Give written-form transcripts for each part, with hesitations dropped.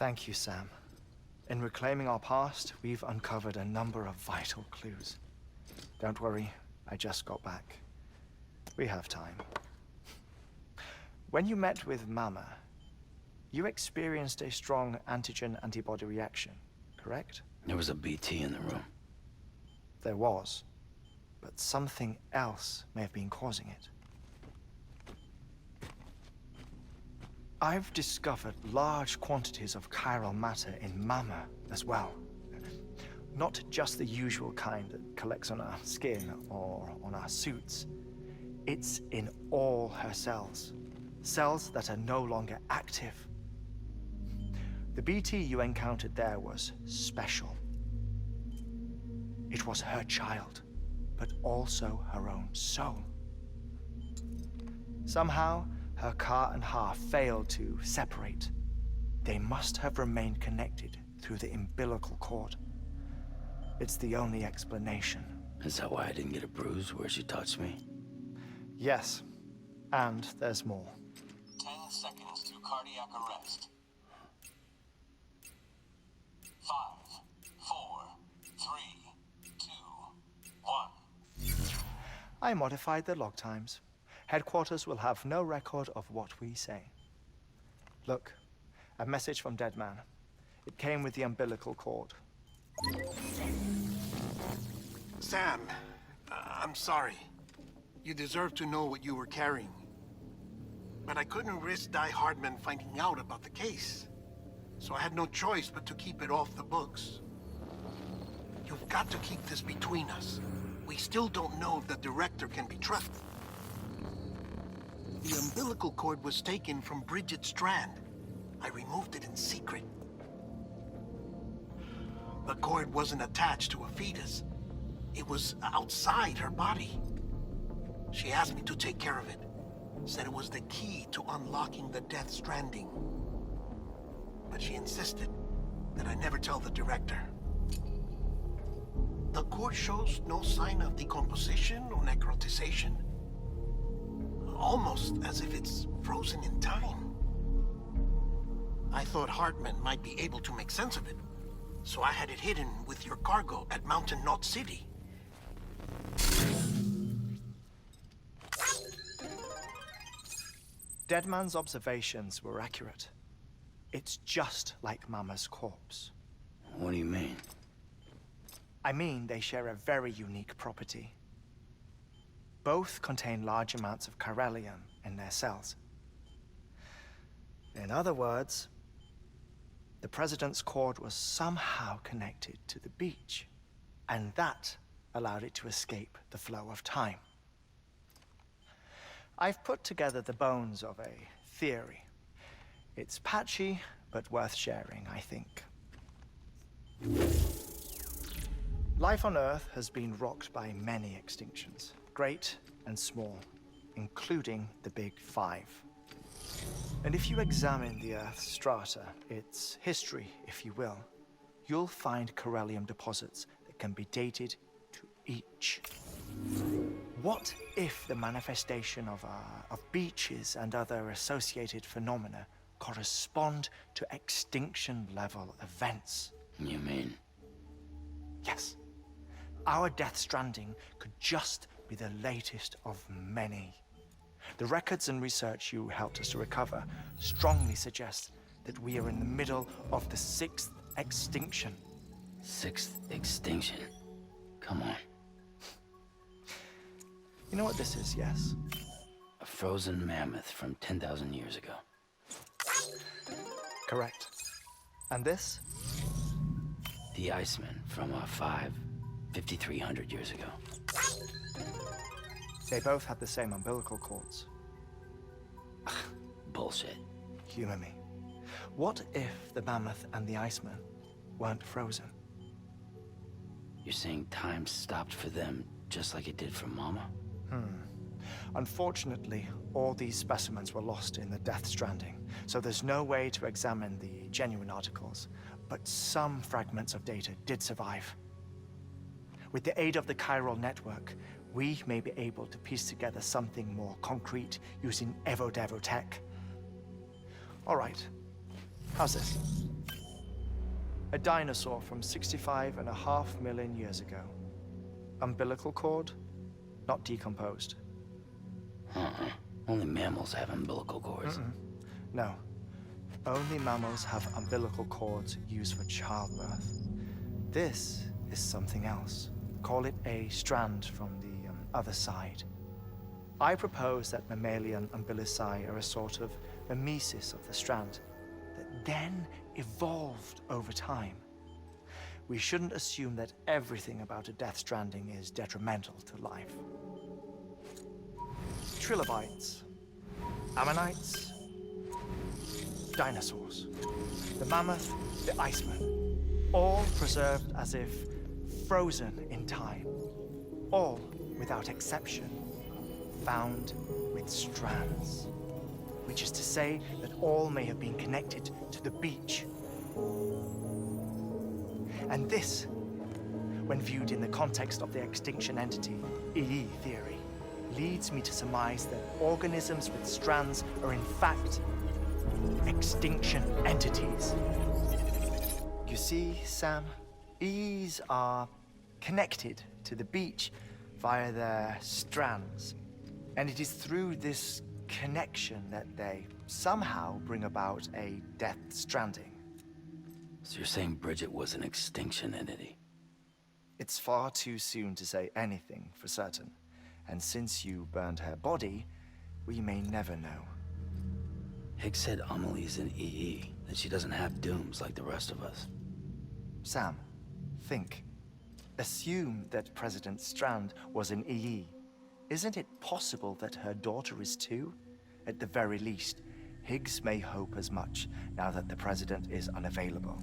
Thank you, Sam. In reclaiming our past, we've uncovered a number of vital clues. Don't worry, I just got back. We have time. When you met with Mama, you experienced a strong antigen-antibody reaction, correct? There was a BT in the room. There was, but something else may have been causing it. I've discovered large quantities of chiral matter in Mama as well. Not just the usual kind that collects on our skin or on our suits. It's in all her cells. Cells that are no longer active. The BT you encountered there was special. It was her child, but also her own soul. Somehow, her car and half failed to separate. They must have remained connected through the umbilical cord. It's the only explanation. Is that why I didn't get a bruise where she touched me? Yes, and there's more. 10 seconds to cardiac arrest. 5, 4, 3, 2, 1. I modified the log times. Headquarters will have no record of what we say. Look, a message from Dead Man. It came with the umbilical cord. Sam, I'm sorry. You deserve to know what you were carrying. But I couldn't risk Di Hardman finding out about the case. So I had no choice but to keep it off the books. You've got to keep this between us. We still don't know if the director can be trusted. The umbilical cord was taken from Bridget Strand. I removed it in secret. The cord wasn't attached to a fetus. It was outside her body. She asked me to take care of it. Said it was the key to unlocking the Death Stranding. But she insisted that I never tell the director. The cord shows no sign of decomposition or necrotization. Almost as if it's frozen in time. I thought Hartman might be able to make sense of it, so I had it hidden with your cargo at Mountain Knot City. Deadman's observations were accurate. It's just like Mama's corpse. What do you mean? I mean, they share a very unique property. Both contain large amounts of chiralium in their cells. In other words, the President's cord was somehow connected to the beach, and that allowed it to escape the flow of time. I've put together the bones of a theory. It's patchy, but worth sharing, I think. Life on Earth has been rocked by many extinctions, great and small, including the Big Five. And if you examine the Earth's strata, its history, if you will, you'll find chiralium deposits that can be dated to each. What if the manifestation of beaches and other associated phenomena correspond to extinction-level events? You mean? Yes. Our Death Stranding could just be the latest of many. The records and research you helped us to recover strongly suggest that we are in the middle of the 6th extinction. 6th extinction? Come on. You know what this is, yes? A frozen mammoth from 10,000 years ago. Correct. And this? The Iceman from 5,300 years ago. They both had the same umbilical cords. Bullshit. Humor me. What if the mammoth and the Iceman weren't frozen? You're saying time stopped for them just like it did for Mama? Unfortunately, all these specimens were lost in the Death Stranding, so there's no way to examine the genuine articles, but some fragments of data did survive. With the aid of the chiral network, we may be able to piece together something more concrete using Evo-Devo tech. All right, how's this? A dinosaur from 65.5 million years ago. Umbilical cord, not decomposed. Only mammals have umbilical cords. No. Only mammals have umbilical cords used for childbirth. This is something else. Call it a strand from the other side. I propose that mammalian umbilici are a sort of mimesis of the strand that then evolved over time. We shouldn't assume that everything about a death stranding is detrimental to life. Trilobites, ammonites, dinosaurs, the mammoth, the iceman, all preserved as if frozen in time, all, without exception, found with strands, which is to say that all may have been connected to the beach. And this, when viewed in the context of the extinction entity, EE theory, leads me to surmise that organisms with strands are in fact extinction entities. You see, Sam, EEs are connected to the beach via their strands. And it is through this connection that they somehow bring about a death stranding. So you're saying Bridget was an extinction entity? It's far too soon to say anything for certain. And since you burned her body, we may never know. Higgs said Amelie's an EE, that she doesn't have dooms like the rest of us. Sam, think. Assume that President Strand was an EE. Isn't it possible that her daughter is too? At the very least, Higgs may hope as much now that the president is unavailable.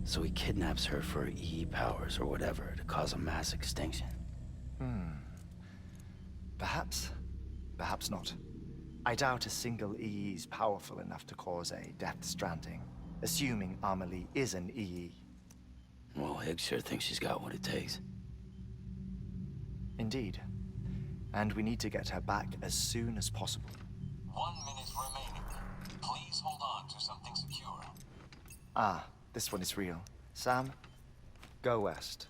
So he kidnaps her for EE powers or whatever to cause a mass extinction. Perhaps. Perhaps not. I doubt a single EE is powerful enough to cause a death stranding, assuming Amelie is an EE. Well, Higgs sure thinks she's got what it takes. Indeed. And we need to get her back as soon as possible. 1 minute remaining. Please hold on to something secure. Ah, this one is real. Sam, go west.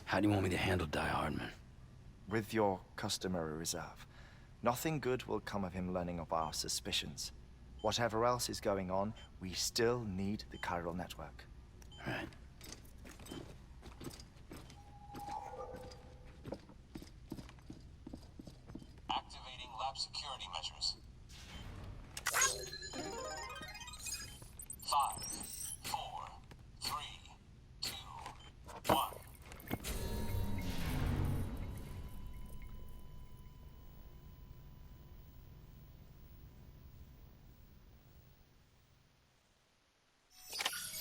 How do you want me to handle Die Hardman? With your customary reserve. Nothing good will come of him learning of our suspicions. Whatever else is going on, we still need the chiral network. Right. Activating lab security measures.